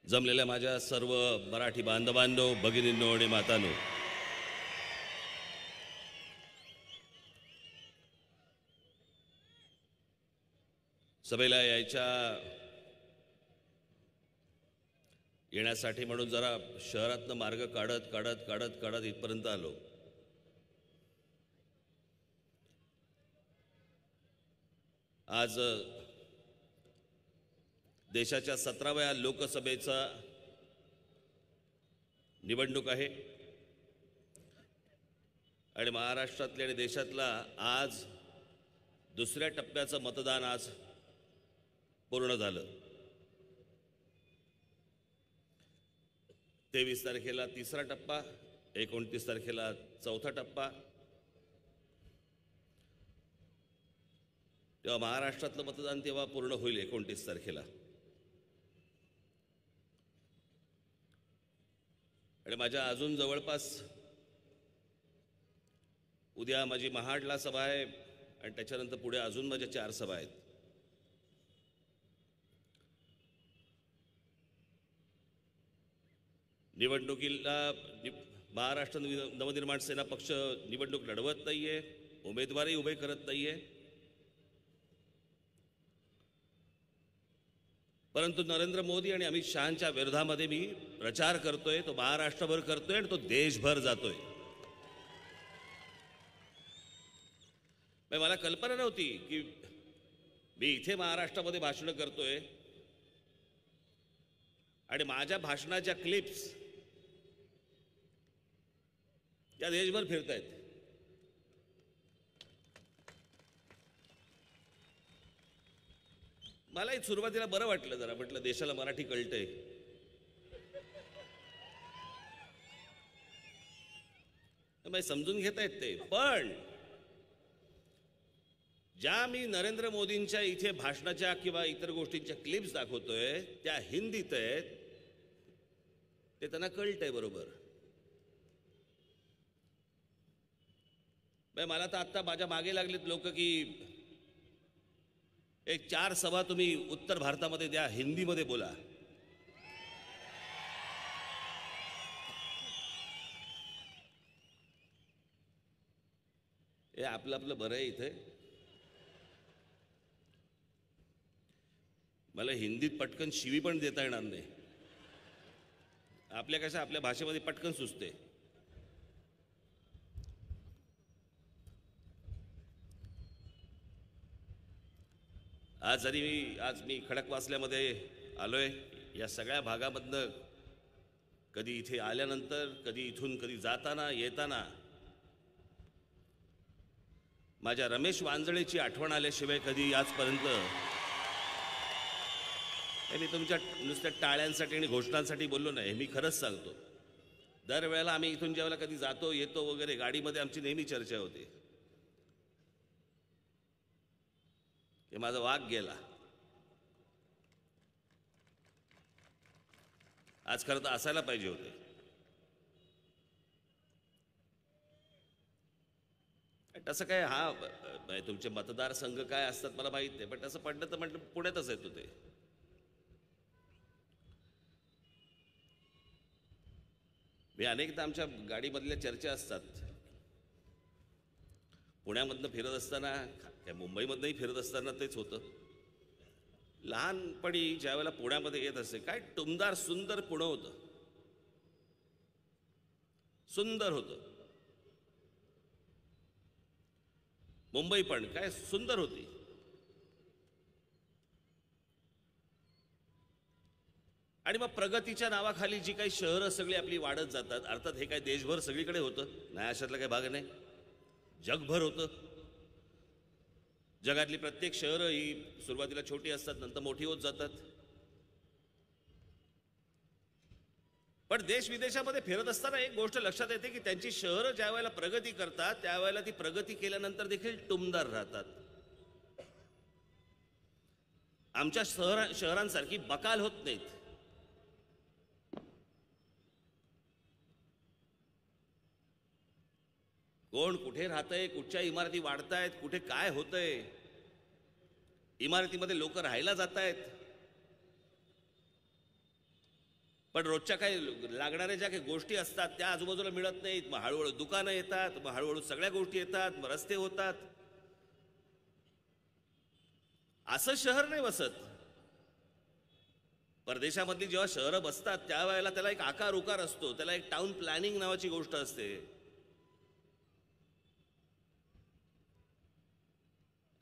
जमलेल्या माझ्या सर्व मराठी बांधवांनो, भगिनींनो आणि मातांनो, सभेला येण्यासाठी म्हणून जरा शहरातनं मार्ग काढत इथपर्यंत आलो. आज देशाच्या 17व्या लोकसभेचा निवडणूक आहे आणि महाराष्ट्रातल्या आणि देशातला आज दुसऱ्या टप्प्याचं मतदान आज पूर्ण झालं. 23 तारखेला तिसरा टप्पा, 29 तारखेला चौथा टप्पा. तेव्हा महाराष्ट्रातलं मतदान तेव्हा पूर्ण होईल 29 तारखेला. आणि माझ्या अजून जवळपास उद्या माझी महाडला सभा आहे आणि त्याच्यानंतर पुढे अजून माझ्या 4 सभा आहेत. निवडणुकीला महाराष्ट्र नवनिर्माण सेना पक्ष निवडणूक लढवत नाहीये, उमेदवारही उभे करत नाहीये. परंतु नरेंद्र मोदी आणि अमित शहांच्या विरोधामध्ये मी प्रचार करतोय. तो महाराष्ट्रभर करतोय आणि तो देशभर जातोय. मला कल्पना नव्हती की मी इथे महाराष्ट्रामध्ये भाषण करतोय आणि माझ्या भाषणाच्या क्लिप्स या देशभर फिरतायत. मलाही सुरुवातीला बरं वाटलं, जरा म्हटलं देशाला मराठी कळतंय. समजून घेता येत ते. पण ज्या मी नरेंद्र मोदींच्या इथे भाषणाच्या किंवा इतर गोष्टींच्या क्लिप्स दाखवतोय त्या हिंदीत आहेत, ते त्यांना कळतंय बरोबर. मला तर आत्ता माझ्या मागे लागलेत लोक की एक 4 सभा तुम्ही उत्तर भारतामध्ये द्या, हिंदीमध्ये बोला. हे आपलं बरं आहे. इथे मला हिंदीत पटकन शिवी पण देता येणार नाही. आपल्या भाषेमध्ये पटकन सुचते. आज मी खडकवासल्यामध्ये आलोय. या सगळ्या भागामधनं कधी इथे आल्यानंतर, कधी जाताना येताना माझ्या रमेश वांजळेची आठवण आल्याशिवाय कधी आजपर्यंत मी तुमच्या नुसत्या टाळ्यांसाठी आणि घोषणांसाठी बोललो नाही. मी खरंच सांगतो, दरवेळेला आम्ही इथून जेव्हा कधी जातो येतो वगैरे गाडीमध्ये आमची नेहमी चर्चा होते की माझा वाघ गेला. आज खरं तर असायला पाहिजे होते. तसं काय तुमचे मतदारसंघ काय असतात मला माहित नाही, पण तसं पडलं तर म्हटलं पुण्यातच येतो ते. मी अनेकदा आमच्या गाडीमधल्या चर्चा असतात. पुण्यामधनं फिरत असताना, काय मुंबईमधनंही फिरत असताना तेच होतं. लहानपणी ज्या वेळेला पुण्यामध्ये येत असे, काय टुमदार सुंदर पुणं होतं. सुंदर होतं. मुंबई पण काय सुंदर होती. आणि मग प्रगतीच्या नावाखाली जी काही शहरं सगळी आपली वाढत जातात. अर्थात हे काय देशभर सगळीकडे होतं नाही, अशातला काही भाग नाही, जगभर होतं. जगातली प्रत्येक शहरं ही सुरुवातीला छोटी असतात, नंतर मोठी होत जातात. पण देश विदेशामध्ये फिरत असताना एक गोष्ट लक्षात येते की त्यांची शहरं ज्या वेळेला प्रगती करतात त्यावेळेला ती प्रगती केल्यानंतर देखील टुमदार राहतात. आमच्या शहरांसारखी बकाल होत नाहीत. कोण कुठे राहतंय, कुठच्या इमारती वाढतायत, कुठे काय होतंय, इमारतीमध्ये लोक राहायला जात आहेत. पण रोजच्या काही लागणाऱ्या ज्या काही गोष्टी असतात त्या आजूबाजूला मिळत नाहीत. मग हळूहळू दुकानं येतात, मग हळूहळू सगळ्या गोष्टी येतात, मग रस्ते होतात. असं शहर नाही बसत. परदेशामधली जेव्हा शहरं बसतात त्यावेळेला त्याला एक आकार उकार असतो, त्याला एक टाउन प्लॅनिंग नावाची गोष्ट असते.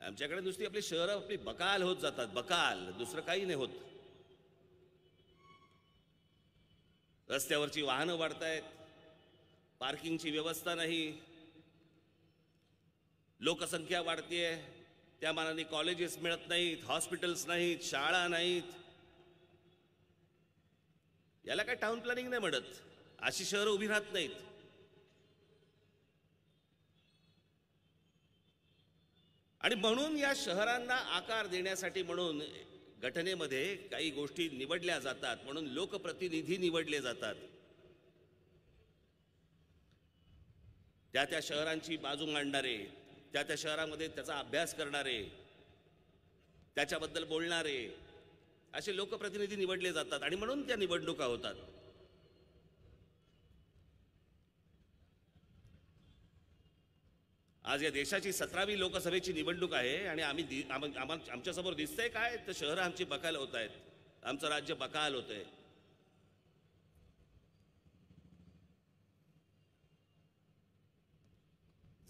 आमच्याकडे नुसती आपली शहरं आपली बकाल होत जातात, बकाल, दुसरं काही नाही होत. रस्त्यावरची वाहनं वाढतायत, पार्किंगची व्यवस्था नाही, लोकसंख्या वाढतेय, त्या मानाने कॉलेजेस मिळत नाहीत, हॉस्पिटल्स नाहीत, शाळा नाहीत. याला काय टाउन प्लॅनिंग नाही म्हणत. अशी शहरं उभी राहत नाहीत. आणि म्हणून या शहरांना आकार देण्यासाठी म्हणून घटनेमध्ये काही गोष्टी निवडल्या जातात, म्हणून लोकप्रतिनिधी निवडले जातात. त्या त्या शहरांची बाजू मांडणारे, त्या त्या शहरामध्ये त्याचा अभ्यास करणारे, त्याच्याबद्दल बोलणारे असे लोकप्रतिनिधी निवडले जातात. आणि म्हणून त्या निवडणुका होतात. आज या देशाची 17वी लोकसभेची निवडणूक आहे आणि आमच्यासमोर दिसतंय काय, तर शहरं आमची बकाल होत आहेत, आमचं राज्य बकाल होतंय.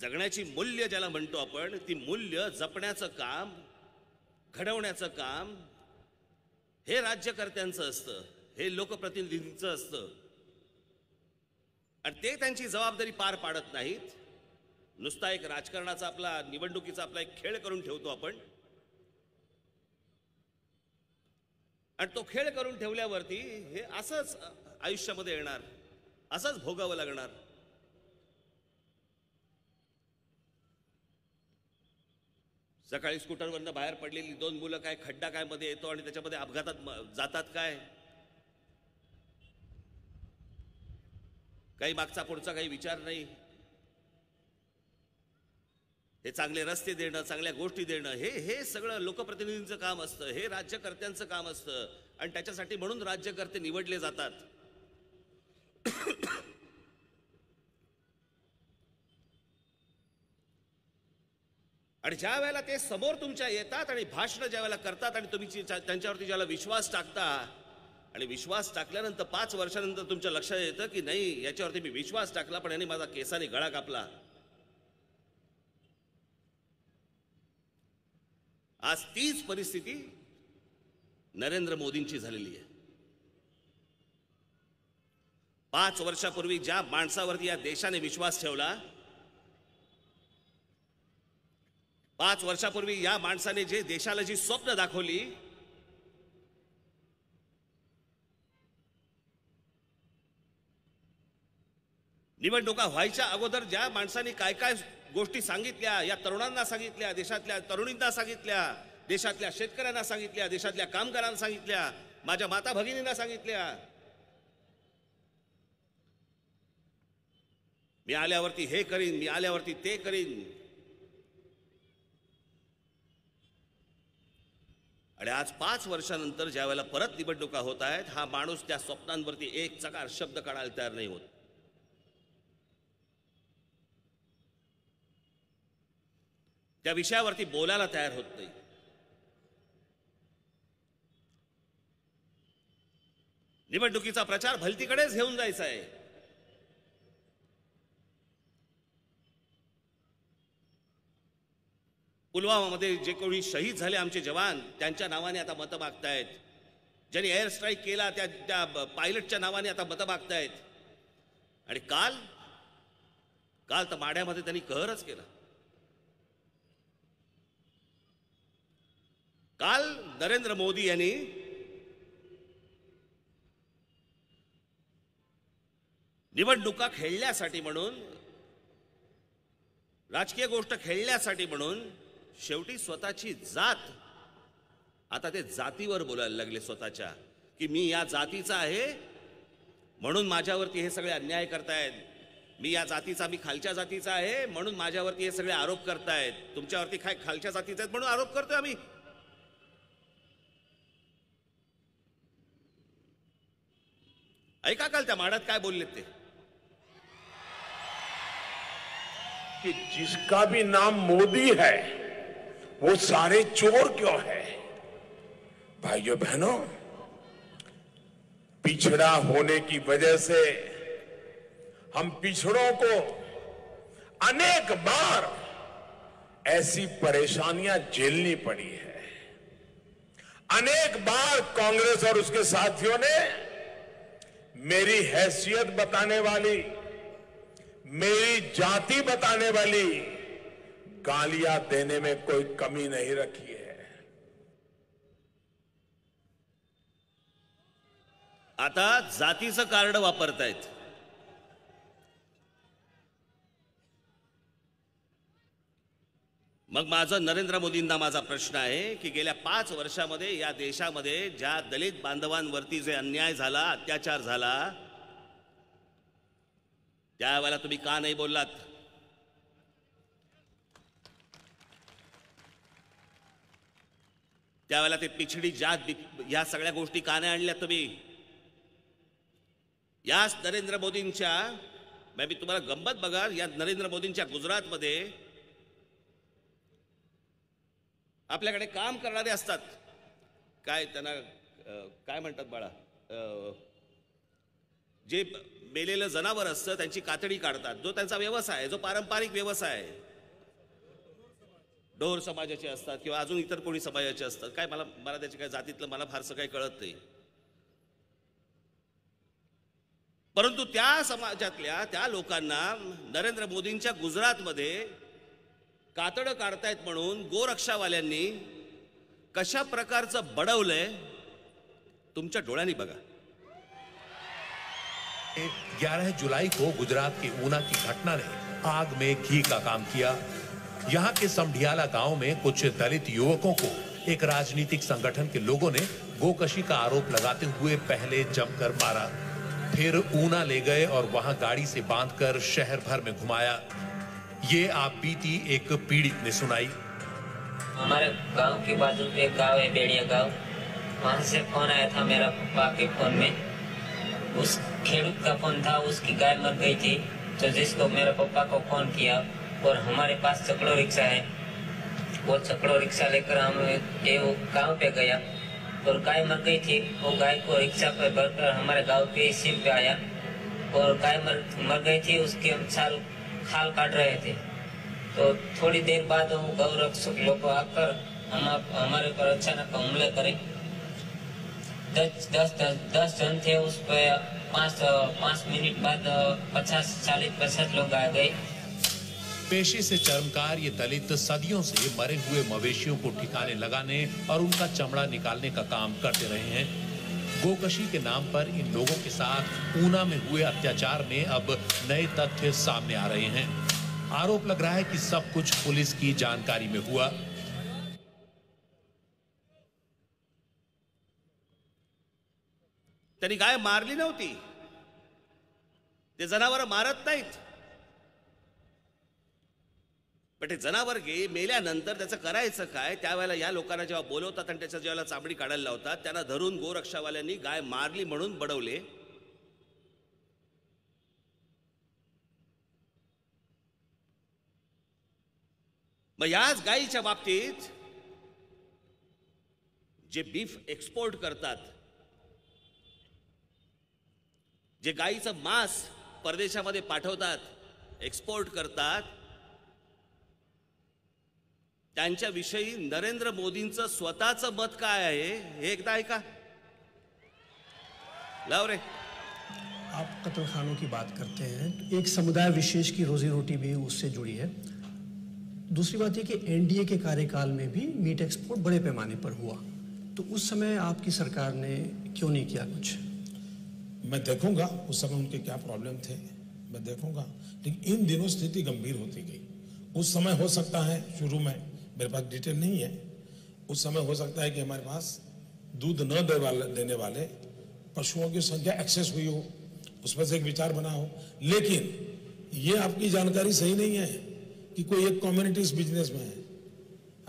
जगण्याची मूल्य ज्याला म्हणतो आपण, ती मूल्य जपण्याचं काम, घडवण्याचं काम हे राज्यकर्त्यांचं असतं, हे लोकप्रतिनिधींचं असतं. आणि ते त्यांची जबाबदारी पार पाडत नाहीत. नुसता एक राजकारणाचा आपला, निवडणुकीचा आपला एक खेळ करून ठेवतो आपण. आणि तो खेळ करून ठेवल्यावरती हे असंच आयुष्यामध्ये येणार, असंच भोगावं लागणार. सकाळी स्कूटरवरनं बाहेर पडलेली 2 मुलं काय खड्डा काय मध्ये येतो आणि त्याच्यामध्ये अपघातात जातात काय. काही मागचा पुढचा काही विचार नाही. हे चांगले रस्ते देणं, चांगल्या गोष्टी देणं, हे सगळं लोकप्रतिनिधींचं काम असतं, हे राज्यकर्त्यांचं काम असतं. आणि त्याच्यासाठी म्हणून राज्यकर्ते निवडले जातात. आणि ज्या वेळेला ते समोर तुमच्या येतात आणि भाषण ज्या वेळेला करतात आणि तुम्ही त्यांच्यावरती ज्याला विश्वास टाकता, आणि विश्वास टाकल्यानंतर 5 वर्षानंतर तुमच्या लक्षात येतं की नाही, याच्यावरती मी विश्वास टाकला पण यांनी माझा केसाने गळा कापला. आज तीच परिस्थिती नरेंद्र मोदींची झालेली आहे. 5 वर्षापूर्वी ज्या माणसावरती या देशाने विश्वास ठेवला, 5 वर्षापूर्वी या माणसाने जे देशाला जी स्वप्न दाखवली, निवडणुका व्हायच्या अगोदर ज्या माणसाने काय काय गोष्टी सांगितल्या, या तरुणांना सांगितल्या, देशातल्या तरुणींना सांगितल्या, देशातल्या शेतकऱ्यांना सांगितल्या, देशातल्या कामगारांना सांगितल्या, माझ्या माता भगिनींना सांगितल्या, मी आल्यावरती हे करीन, मी आल्यावरती ते करीन. आणि आज 5 वर्षानंतर ज्या वेळेला परत निवडणुका होत आहेत, हा माणूस त्या स्वप्नांवरती एक चकार शब्द काढायला तयार नाही होत. त्या विषयावरती बोलायला तयार होत नाही. निवडणुकीचा प्रचार भलतीकडेच घेऊन जायचा आहे. पुलवामामध्ये जे कोणी शहीद झाले आमचे जवान, त्यांच्या नावाने आता मतं मागतायत. ज्यांनी एअर स्ट्राईक केला त्या पायलटच्या नावाने आता मतं मागतायत. आणि काल तर माढ्यामध्ये त्यांनी कहरच केला. काल नरेंद्र मोदी यांनी निवडणुका खेळण्यासाठी म्हणून, राजकीय गोष्ट खेळण्यासाठी म्हणून शेवटी स्वतःची जात, आता ते जातीवर बोलायला लागले स्वतःच्या, की मी या जातीचा आहे म्हणून माझ्यावरती हे सगळे अन्याय करतायत, मी या जातीचा, मी खालच्या जातीचा आहे म्हणून माझ्यावरती हे सगळे आरोप करतायत. तुमच्यावरती काय खालच्या जातीचे आहेत म्हणून आरोप करतोय आम्ही? ऐका काल त्या माडात काय बोललेत ते. कि जिसका भी नाम मोदी है वो सारे चोर क्यों है? भाइयों बहनों, पिछड़ा होने की वजह से हम पिछड़ों को अनेक बार ऐसी परेशानियां झेलनी पड़ी है. अनेक बार कांग्रेस और उसके साथियों ने मेरी हैसियत बताने वाली, मेरी जाति बताने वाली गालियां देने में कोई कमी नहीं रखी है. आता जातीचं कार्ड वापरतायत. मग माझं नरेंद्र मोदींना माझा प्रश्न आहे की गेल्या 5 वर्षामध्ये या देशामध्ये ज्या दलित बांधवांवरती जे अन्याय झाला, अत्याचार झाला, त्यावेळेला तुम्ही का नाही बोललात? त्यावेळेला ते पिछडी जात या सगळ्या गोष्टी का नाही आणल्या तुम्ही? याच नरेंद्र मोदींच्या, मी तुम्हाला गंमत बघा, या नरेंद्र मोदींच्या गुजरातमध्ये आपल्याकडे काम करणारे असतात, काय त्यांना काय म्हणतात बाळा, जे मेलेलं जनावर असतं त्यांची कातडी काढतात, जो त्यांचा व्यवसाय आहे, जो पारंपरिक व्यवसाय आहे. डोर समाजाचे असतात किंवा अजून इतर कोणी समाजाचे असतात, काय मला त्याच्या काय जातीतलं मला फारसं काही कळत नाही. परंतु त्या समाजातल्या त्या लोकांना नरेंद्र मोदींच्या गुजरातमध्ये कातडं काढतायत म्हणून गोरक्षावाल्यांनी कशा प्रकारचं बडवलंय तुमच्या डोळ्यांनी बघा. 11 जुलाई को गुजरात के ऊना की घटना ने आग में घी का काम किया. यहाँ के समढियाला गांव में कुछ दलित युवकों को एक राजनीतिक संगठन के लोगों ने गोकशी का आरोप लगाते हुए पहले जमकर मारा, फिर ऊना ले गए और वहां गाड़ी से बांधकर शहर भर में घुमाया. ये आप बीती एक पीड़ित ने सुनाई. हमारे गांव के बाजू में एक गांव है, बेड़िया गांव. वहां से फोन आया था मेरा पापा के फोन में. उस खेडूत का फोन था, उसकी गाय मर गई थी, तो जिसको मेरे पापा को फोन किया. और हमारे पास चकड़ो रिक्शा है, वो चकड़ो रिक्शा लेकर हम वो गांव पे गया और गाय मर गई थी. वो गाय को रिक्शा पे भरकर हमारे गांव के सीम पे आया और गाय मर गई थी. उसके हम खाल काट रहे थे, तो थोड़ी देर बाद वो गौरक्षक लोग आकर हमारे पर अचानक हमले करे. 10 जन थे उस पे. 5 मिनट बाद 50 लोग आ गए. पेशे से चर्मकार ये दलित सदियों से मरे हुए मवेशियों को ठिकाने लगाने और उनका चमड़ा निकालने का काम करते रहे हैं. गोकशी के नाम पर इन लोगों के साथ ऊना में हुए अत्याचार में अब नए तथ्य सामने आ रहे हैं. आरोप लग रहा है कि सब कुछ पुलिस की जानकारी में हुआ. त्यांनी गाय मारली नव्हती, ते जनावर मारत नाहीत, पण ते जनावर मेल्यानंतर त्याचं करायचं काय? त्यावेळेला या लोकांना जेव्हा बोलवतात आणि त्याच्या जेव्हा चामडी काढायला लावतात, त्यांना धरून गोरक्षावाल्यांनी गाय मारली म्हणून बडवले. मग याच गायीच्या बाबतीत जे बीफ एक्सपोर्ट करतात, जे गायीचं मांस परदेशामध्ये पाठवतात, एक्सपोर्ट करतात, त्यांच्याविषयी नरेंद्र मोदींचं स्वतःचं मत काय आहे हे एकदा ऐका. लाव रे. आप कत्लखानों की बात करते हैं, एक समुदाय विशेष की रोजी रोटी भी उससे जुड़ी है. दूसरी बात ये कि एनडीए के कार्यकाल में भी मीट एक्सपोर्ट बड़े पैमाने पर हुआ, तो उस समय आपकी सरकार ने क्यों नहीं किया कुछ? मैं देखूंगा उस समय उनके क्या प्रॉब्लम थे, मैं देखूंगा. लेकिन इन दिनों स्थिति गंभीर होती गई. उस समय हो सकता है, शुरू में मेरे पास डिटेल नहीं है, उस समय हो सकता है कि हमारे पास दूध न देने वाले पशुओं की संख्या एक्सेस हुई हो, उसमें से एक विचार बना हो. लेकिन ये आपकी जानकारी सही नहीं है कि कोई एक कम्युनिटी इस बिजनेस में है.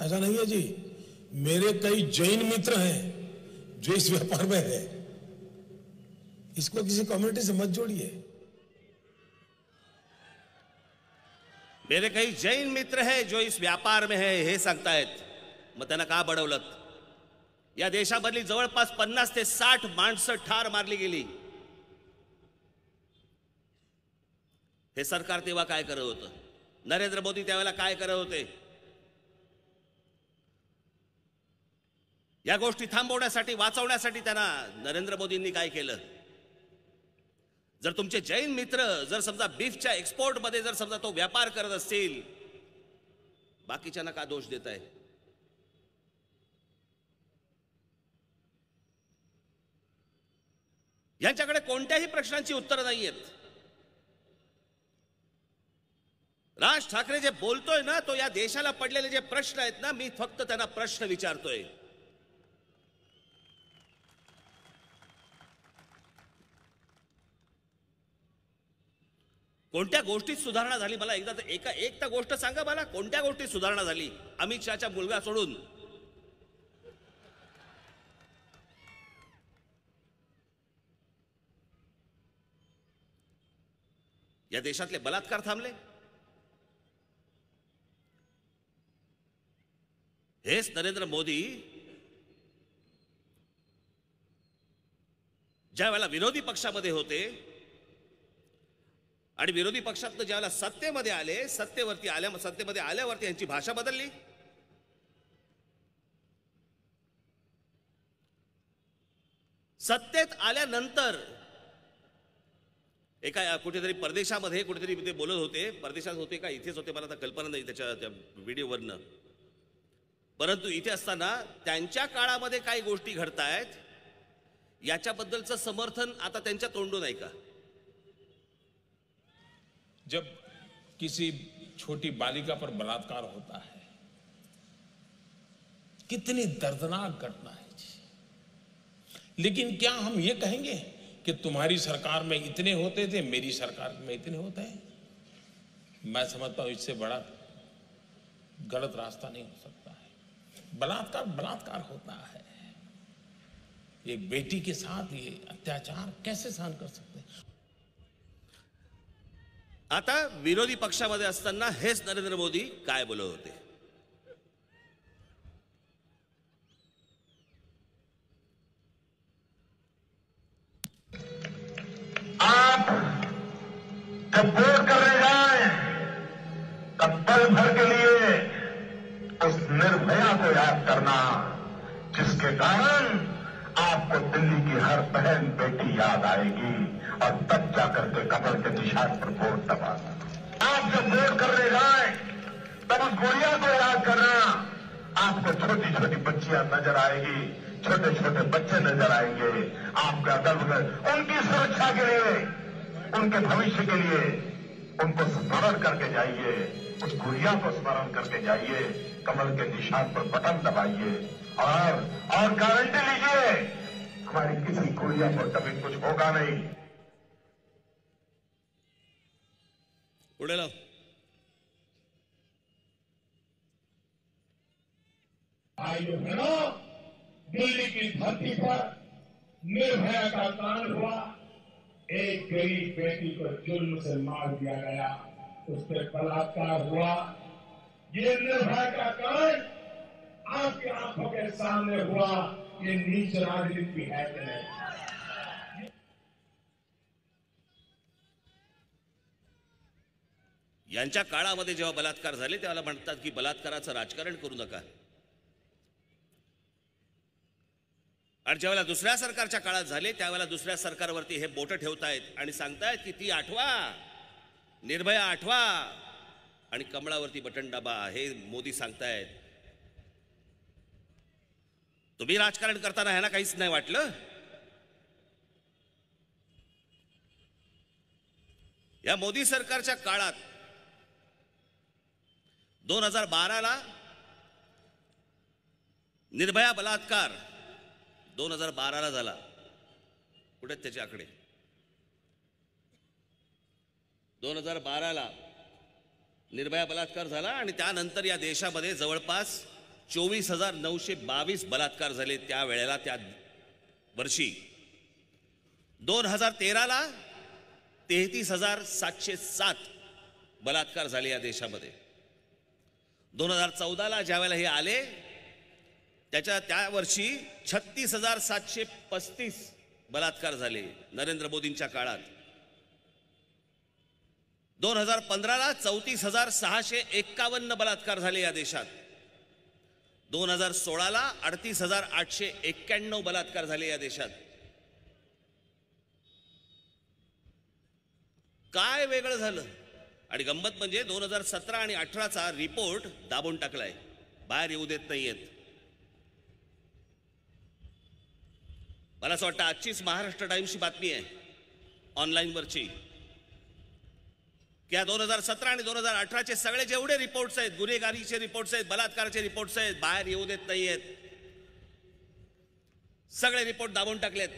ऐसा नहीं है जी. मेरे कई जैन मित्र हैं जो इस व्यापार में है. इसको किसी कम्युनिटी से मत जोड़िए। मेरे काही जैन मित्र है जो इस व्यापार में है हे सांगतायत, मग त्यांना का बडवलं? या देशामधली जवळपास 50 ते 60 माणसं ठार मारली गेली. हे सरकार तेव्हा काय करत होतं? नरेंद्र मोदी त्यावेळेला काय करत होते? या गोष्टी थांबवण्यासाठी, वाचवण्यासाठी त्यांना नरेंद्र मोदींनी काय केलं? जर तुमचे जैन मित्र जर समजा बीफच्या एक्सपोर्ट मध्ये जर समजा तो व्यापार करत असतील, बाकीच्यांना का दोष देत आहे? यांच्याकडे कोणत्याही प्रश्नांची उत्तरं नाहीयेत. राज ठाकरे जे बोलतोय ना, तो या देशाला पडलेले जे प्रश्न आहेत ना, मी फक्त त्यांना प्रश्न विचारतोय. कोणत्या गोष्टीत सुधारणा झाली? मला एकदा एक तर गोष्ट सांगा मला, कोणत्या गोष्टीत सुधारणा झाली? अमित शहाच्या मुलगा सोडून. या देशातले बलात्कार थांबले? हेच नरेंद्र मोदी ज्या वेळेला विरोधी पक्षामध्ये होते आणि विरोधी पक्षातनं ज्यावेळेला सत्तेमध्ये आले, सत्तेमध्ये आल्यावरती यांची भाषा बदलली. सत्तेत आल्यानंतर एका कुठेतरी परदेशामध्ये कुठेतरी ते बोलत होते, परदेशात होते का इथेच होते मला आता कल्पना नाही त्या व्हिडिओवरनं. परंतु इथे असताना त्यांच्या काळामध्ये काही गोष्टी घडतायत याच्याबद्दलचं समर्थन आता त्यांच्या तोंडून आहे का? जब किसी छोटी बालिका पर बलात्कार होता है, कितनी दर्दनाक घटना है जी। लेकिन क्या हम ये कहेंगे कि तुम्हारी सरकार में इतने होते थे, मेरी सरकार में इतने होते हैं? मैं समझता हूं इससे बड़ा गलत रास्ता नहीं हो सकता है। बलात्कार बलात्कार होता है। एक बेटी के साथ ये अत्याचार कैसे सहन कर सकते हैं? आता विरोधी पक्षामध्ये असताना हेच नरेंद्र मोदी काय बोलत होते? आप जब वोट करने जाए तब पल भर के लिए उस निर्भया को याद करना जिसके कारण आपको दिल्ली की हर बहन बेटी याद आएगी और तब जाकर के कमल के निशान पर वोट दबाना। आप जब वोट करने जाए तब उस गुड़िया को याद करना, आपको छोटी छोटी बच्चियां नजर आएगी, छोटे छोटे बच्चे नजर आएंगे आपके अगल बगल। उनकी सुरक्षा के लिए, उनके भविष्य के लिए उनको स्मरण करके जाइए, उस गुड़िया को स्मरण करके जाइए, कमल के निशान पर बटन दबाइए और गारंटी लीजिए हमारी किसी गुड़िया को कभी कुछ होगा नहीं। पुढे लाव. भाइयों बहनों, दिल्ली की धरती पर निर्भया का कांड हुआ। एक गरीब बेटी को जुल्म से मार दिया गया, उस पर बलात्कार हुआ। ये निर्भया का कांड आपकी आंखों के सामने हुआ। ये नीच राजनीति है कि नहीं? यांच्या काळामध्ये जेव्हा बलात्कार झाले त्याला म्हणतात की बलात्काराचं राजकारण करू नका. आणि ज्यावेळेला दुसऱ्या सरकारच्या काळात झाले त्यावेळेला दुसऱ्या सरकारवरती हे बोट ठेवतायत आणि सांगतायत की ती आठवा, निर्भया आठवा आणि कमळावरती बटन दाबा, हे मोदी सांगतायत. तुम्ही राजकारण करताना ह्यांना काहीच नाही वाटलं? या मोदी सरकारच्या काळात 2012ला निर्भया बलात्कार 2012ला झाला. कुठे त्याचे आकडे? 2012ला निर्भया बलात्कार झाला आणि त्यानंतर या देशामध्ये जवळपास 24,922 बलात्कार झाले त्या वेळेला, त्या वर्षी. 2013ला 33,707 बलात्कार झाले या देशामध्ये. 2014ला ज्यावेळेला हे आले त्या वर्षी 36,735 बलात्कार झाले नरेंद्र मोदींच्या काळात. 2015ला 34,651 बलात्कार झाले या देशात. 2016ला 38,891 बलात्कार झाले या देशात. काय वेगळं झालं? आणि गंमत म्हणजे 2017 आणि 18चा रिपोर्ट दाबून टाकलाय, बाहेर येऊ देत नाहीयेत. मला असं वाटतं आजचीच महाराष्ट्र टाइम्सची बातमी आहे ऑनलाईनवरची की 2017 आणि 2018चे सगळे जेवढे रिपोर्ट्स आहेत, गुन्हेगारीचे रिपोर्ट्स आहेत, बलात्काराचे रिपोर्ट्स आहेत, बाहेर येऊ देत नाहीयेत. सगळे रिपोर्ट दाबून टाकलेत,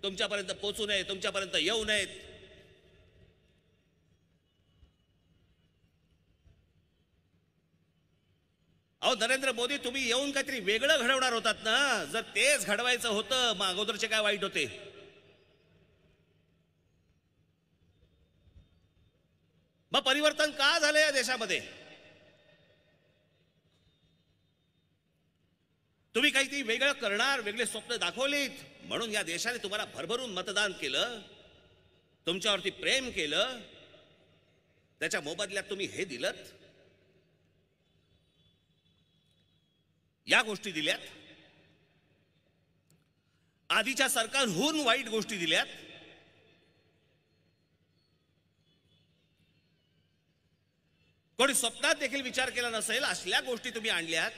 तुमच्यापर्यंत पोहोचू नये, तुमच्यापर्यंत येऊ नयेत. अहो नरेंद्र मोदी, तुम्ही येऊन काहीतरी वेगळं घडवणार होतात ना. जर तेच घडवायचं होतं मग अगोदरचे काय वाईट होते? मग परिवर्तन का झालं या देशामध्ये? तुम्ही काहीतरी वेगळं करणार, वेगळे स्वप्न दाखवलीत म्हणून या देशाने तुम्हाला भरभरून मतदान केलं, तुमच्यावरती प्रेम केलं, त्याच्या मोबदल्यात तुम्ही हे दिलत, या गोष्टी दिल्यात, आधीच्या सरकारहून वाईट गोष्टी दिल्यात. कोणी स्वप्नात देखील विचार केला नसेल असल्या गोष्टी तुम्ही आणल्यात.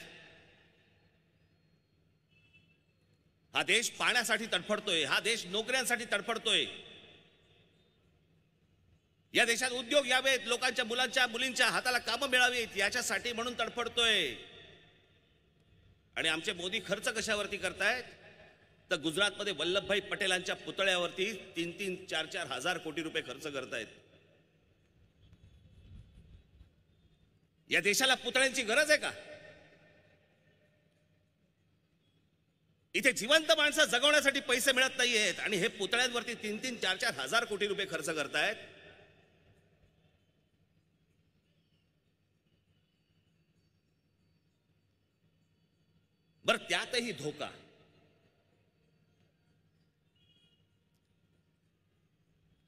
हा देश पाण्यासाठी तडफडतोय, हा देश नोकऱ्यांसाठी तडफडतोय. या देशात उद्योग यावेत, लोकांच्या मुलांच्या मुलींच्या हाताला कामं मिळावीत याच्यासाठी म्हणून तडफडतोय. आणि आमचे मोदी खर्च कशावरती करतायत? तर गुजरातमध्ये वल्लभभाई पटेलांच्या पुतळ्यावरती 3-3, 4-4 हजार कोटी रुपये खर्च करतायत. या देशाला पुतळ्यांची गरज आहे का? इथे जिवंत माणसं जगवण्यासाठी पैसे मिळत नाहीयेत आणि हे पुतळ्यांवरती 3-3, 4-4 हजार कोटी रुपये खर्च करतायत. बरं, त्यातही धोका.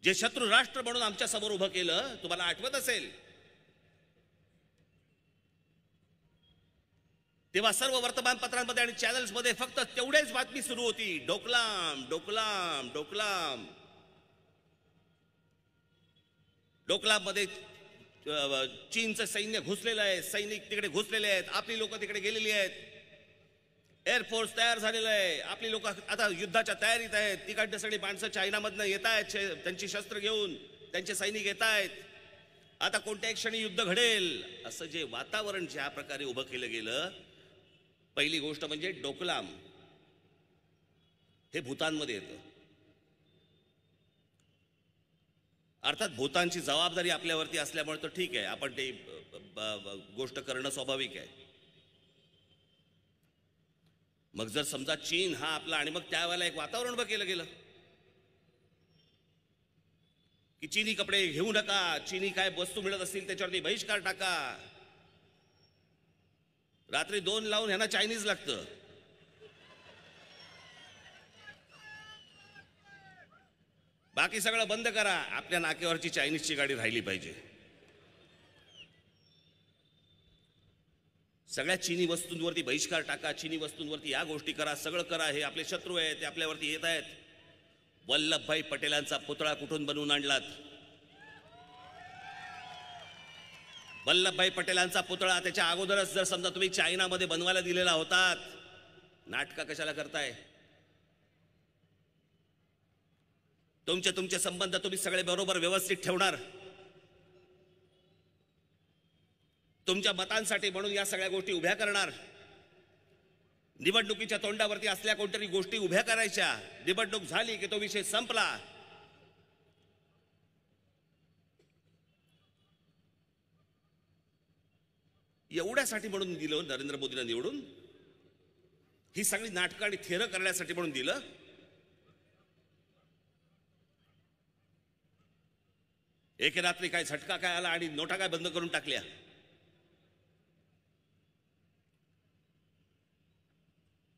जे शत्रू राष्ट्र म्हणून आमच्या समोर उभं केलं, तुम्हाला आठवत असेल तेव्हा सर्व वर्तमानपत्रांमध्ये आणि चॅनल्समध्ये फक्त तेवढेच बातमी सुरू होती, डोकलाम डोकलाम डोकलाम. डोकलाम मध्ये चीनचं सैन्य घुसलेलं आहे, सैनिक तिकडे घुसलेले आहेत, आपली लोक तिकडे गेलेली आहेत, एअरफोर्स तयार झालेलं आहे, आपली लोक आता युद्धाच्या तयारीत आहेत. तिकडनं सगळी माणसं चायनामधनं येत आहेत, त्यांची शस्त्र घेऊन त्यांचे सैनिक येत आहेत. आता कोणत्याही क्षणी युद्ध घडेल असं जे वातावरण ज्या प्रकारे उभं केलं गेलं, पहिली गोष्ट म्हणजे डोकलाम हे भूतानमध्ये येतं. अर्थात भूतानची जबाबदारी आपल्यावरती असल्यामुळे तर ठीक आहे, आपण ते गोष्ट करणं स्वाभाविक आहे. मग जर समजा चीन हा आपला, आणि मग त्यावेळेला एक वातावरण उभं केलं गेलं की चीनी कपडे घेऊ नका, चीनी काय वस्तू मिळत असतील त्याच्यावरती बहिष्कार टाका. रात्री 2 लावून ह्यांना चायनीज लागतं. बाकी सगळं बंद करा, आपल्या नाक्यावरची चायनीजची गाडी राहिली पाहिजे. सगळ्या चीनी वस्तूंवरती बहिष्कार टाका, चीनी वस्तूंवरती या गोष्टी करा, सगळं करा. हे आपले शत्रू आहेत, ते आपल्यावरती येत आहेत. वल्लभभाई पटेलांचा पुतळा कुठून बनवून आणलात? वल्लभभाई पटेलांचा पुतळा त्याच्या अगोदरच जर समजा तुम्ही चायनामध्ये बनवायला दिलेला होतात, नाटकं कशाला करताय? तुमचे संबंध तुम्ही सगळे बरोबर व्यवस्थित ठेवणार, तुमच्या मतांसाठी म्हणून या सगळ्या गोष्टी उभ्या करणार. निवडणुकीच्या तोंडावरती असल्या कोणतरी गोष्टी उभ्या करायच्या, निवडणूक झाली की तो विषय संपला. एवढ्यासाठी म्हणून दिलं नरेंद्र मोदींना निवडून, ही सगळी नाटकं आणि थेरं करण्यासाठी म्हणून दिलं. एके रात्री काय झटका काय आला आणि नोटा काय बंद करून टाकल्या.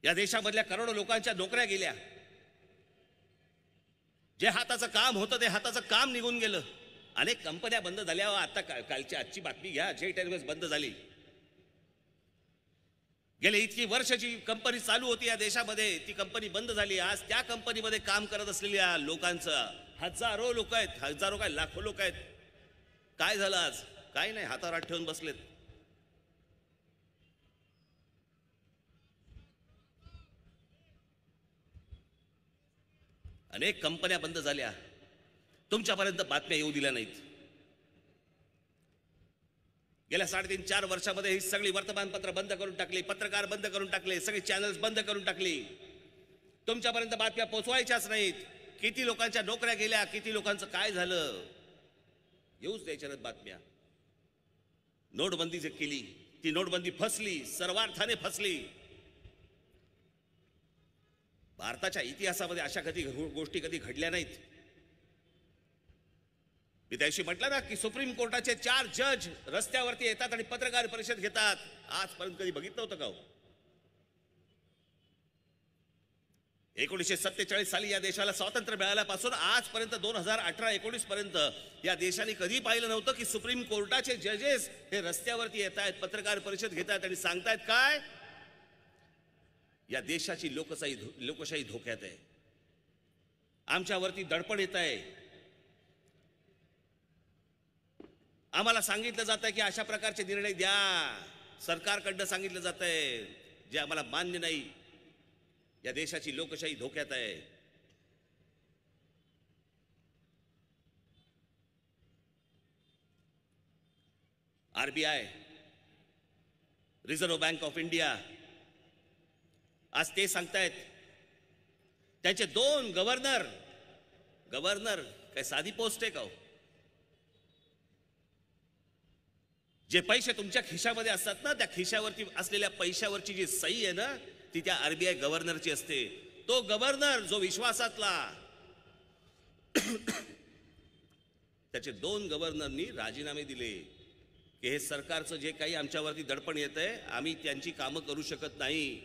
या देशामधल्या करोडो लोकांच्या नोकऱ्या गेल्या. जे हाताचं काम होतं ते हाताचं काम निघून गेलं. अनेक कंपन्या बंद झाल्या. आता कालची आजची बातमी घ्या, जेट एअरवेज बंद झाली. गेले इतकी वर्षाची कंपनी चालू होती या देशामध्ये, ती कंपनी बंद झाली. आज त्या कंपनीमध्ये काम करत असलेल्या लोकांचं हजारो लोक आहेत, हजारो काय लाखो लोक आहेत. काय झालं आज? काय नाही, हातावर हात ठेवून बसलेत. अनेक कंपन्या बंद झाल्या, तुमच्यापर्यंत बातम्या येऊ दिल्या नाहीत. गेल्या 3.5-4 वर्षामध्ये ही सगळी वर्तमानपत्र बंद करून टाकली, पत्रकार बंद करून टाकले, सगळी चॅनल्स बंद करून टाकली. तुमच्यापर्यंत बातम्या पोचवायच्याच नाहीत. किती लोकांच्या नोकऱ्या गेल्या, किती लोकांचं काय झालं, येऊच द्यायच्या नाहीत बातम्या. नोटबंदी जे केली ती नोटबंदी फसली, सर्वार्थाने फसली. भारताच्या इतिहासामध्ये अशा गोष्टी कधी घडल्या नाहीत. मी त्याशी म्हटलं ना की सुप्रीम कोर्टाचे 4 जज रस्त्यावरती येतात आणि पत्रकार परिषद घेतात. आजपर्यंत कधी बघितलं होतं का हो? 1947 साली या देशाला स्वातंत्र्य मिळाल्यापासून आजपर्यंत 2018-19 पर्यंत या देशाने कधी पाहिलं नव्हतं की सुप्रीम कोर्टाचे जजेस हे रस्त्यावरती येत आहेत, पत्रकार परिषद घेतात आणि सांगतायत काय, या देशाची लोकशाही धोक्यात आहे, आमच्यावरती दडपण येत आहे. आम्हाला सांगितलं जात आहे की अशा प्रकारचे निर्णय द्या, सरकारकडनं सांगितलं जात आहे, जे आम्हाला मान्य नाही. या देशाची लोकशाही धोक्यात आहे. RBI, reserve bank of India, आज ते सांगतायत त्यांचे 2 गव्हर्नर काय साधी पोस्ट आहे का हो? जे पैसे तुमच्या खिशामध्ये असतात ना, त्या खिशावरती असलेल्या पैशावरची जी सही आहे ना, ती त्या आरबीआय गव्हर्नरची असते. तो गव्हर्नर जो विश्वासातला, त्याचे 2 गव्हर्नरनी राजीनामे दिले की हे सरकारचं जे काही आमच्यावरती दडपण येत आहे, आम्ही त्यांची कामं करू शकत नाही.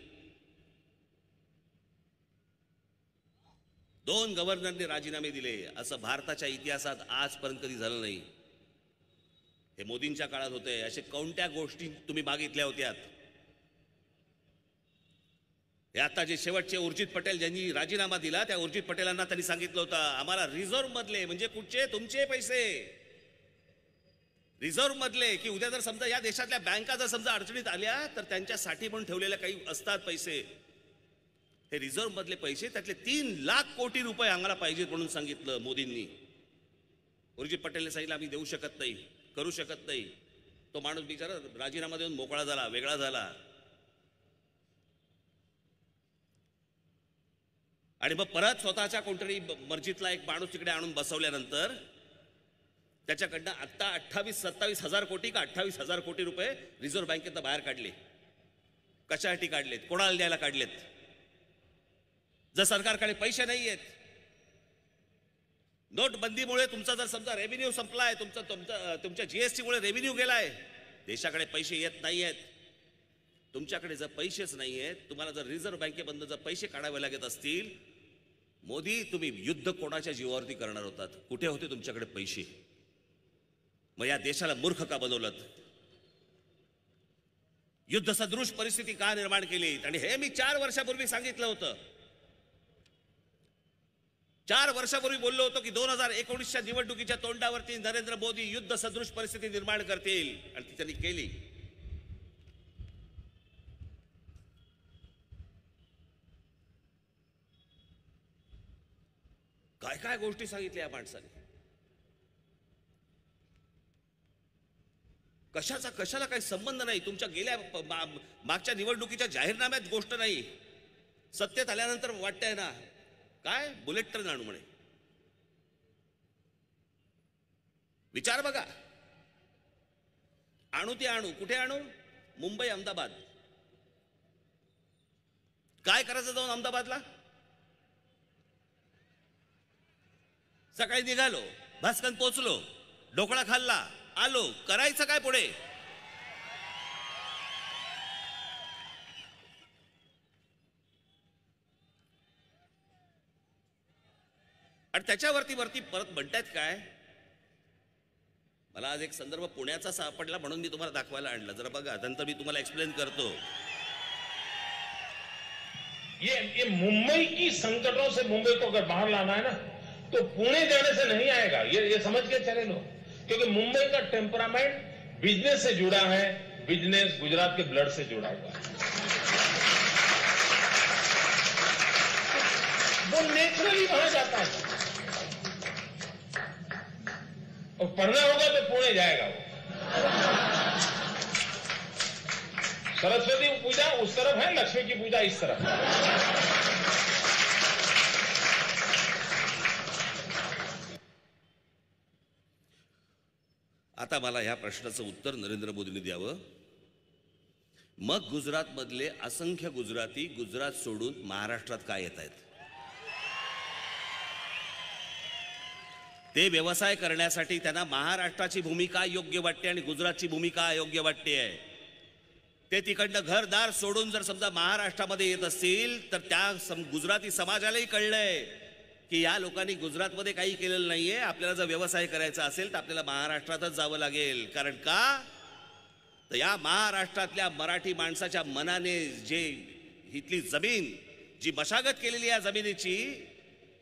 2 गव्हर्नरने राजीनामे दिले. असं भारताच्या इतिहासात आजपर्यंत कधी झालं नाही. हे मोदींच्या काळात होते. असे कोणत्या गोष्टी तुम्ही मागितल्या होत्या? हे आता जे शेवटचे उर्जित पटेल ज्यांनी राजीनामा दिला, त्या उर्जित पटेलांना त्यांनी सांगितलं होतं आम्हाला रिझर्व्ह मधले, म्हणजे कुठचे, तुमचे पैसे रिझर्व्ह मधले, की उद्या जर समजा या देशातल्या बँका जर समजा अडचणीत आल्या तर त्यांच्यासाठी म्हणून ठेवलेले काही असतात पैसे, हे रिझर्व्ह मधले पैसे, त्यातले 3 लाख कोटी रुपये आम्हाला पाहिजेत म्हणून सांगितलं मोदींनी. उर्जित पटेलने सांगितलं आम्ही देऊ शकत नाही, करू शकत नाही. तो माणूस बिचारा राजीनामा देऊन मोकळा झाला, वेगळा झाला. आणि मग परत स्वतःच्या कोणतरी मर्जीतला एक माणूस तिकडे आणून बसवल्यानंतर त्याच्याकडनं आता 28-27 हजार कोटी का 28,000 कोटी रुपये रिझर्व्ह बँकेत बाहेर काढले. कशासाठी काढलेत? कोणाला द्यायला काढलेत? जर सरकारकडे पैसे नाही आहेत, नोटबंदीमुळे तुमचा जर समजा रेव्हेन्यू संपलाय, तुमच्या जीएसटी मुळे रेव्हेन्यू गेलाय, देशाकडे पैसे येत नाही आहेत. तुमच्याकडे जर पैसेच नाही आहेत, तुम्हाला जर रिझर्व्ह बँकेमधून जर पैसे काढावे लागत असतील, मोदी तुम्ही युद्ध कोणाच्या जीवावरती करणार होतात? कुठे होते तुमच्याकडे पैसे? मग या देशाला मूर्ख का बनवलं? युद्ध सदृश परिस्थिती का निर्माण केली? आणि हे मी 4 वर्षापूर्वी सांगितलं होतं. 4 वर्षापूर्वी बोललो होतो की 2019च्या निवडणुकीच्या तोंडावरती नरेंद्र मोदी युद्ध सदृश परिस्थिती निर्माण करतील, आणि ती त्यांनी केली. काय काय गोष्टी सांगितल्या या माणसाने. कशाला काही संबंध नाही. तुमच्या गेल्या मागच्या निवडणुकीच्या जाहीरनाम्यात गोष्ट नाही. सत्तेत आल्यानंतर वाटतंय ना काय बुलेट ट्रेन आणू म्हणे. विचार बघा. आणू ते आणू, कुठे आणू? मुंबई अहमदाबाद. काय करायचं जाऊन अहमदाबादला? सकाळी निघालो, भास्कन पोचलो, ढोकळा खाल्ला, आलो, करायचं काय पुढे? आणि त्याच्यावरती परत म्हणतायत काय? मला आज एक संदर्भ पुण्याचा सापडला म्हणून मी तुम्हाला दाखवायला आणला. जरा बघा, नंतर मी तुम्हाला एक्सप्लेन करतो. ये मुंबई की संकटों से मुंबई को अगर बाहर लाना है ना, तो पुणे जाने से नहीं आएगा. ये समझ के चले लो, क्योंकि मुंबई का टेम्परामेंट बिजनेस से जुड़ा है. बिजनेस गुजरात के ब्लड से जुड़ा हुआ है. वो नेचुरली वहां जाता है. और पढ़ना होगा तो पुणे जाएगा वो. सरस्वती पूजा उस तरफ है, लक्ष्मी की पूजा इस तरफ है. आता मला ह्या प्रश्नाचं उत्तर नरेंद्र मोदींनी द्यावं. मग गुजरात मधले असंख्य गुजराती गुजरात सोडून महाराष्ट्रात काय येत आहेत? ते व्यवसाय करण्यासाठी त्यांना महाराष्ट्राची भूमिका योग्य वाटते आणि गुजरातची भूमिका अयोग्य वाटते आहे. ते तिकडनं घरदार सोडून जर समजा महाराष्ट्रामध्ये येत असतील तर त्या गुजराती समाजालाही कळलंय की या लोकांनी गुजरातमध्ये काही केलेलं नाहीये. आपल्याला जर व्यवसाय करायचा असेल तर आपल्याला महाराष्ट्रातच जावं लागेल. कारण का तर या महाराष्ट्रातल्या मराठी माणसाच्या मनाने जे इथली जमीन जी मशागत केलेली आहे जमिनीची,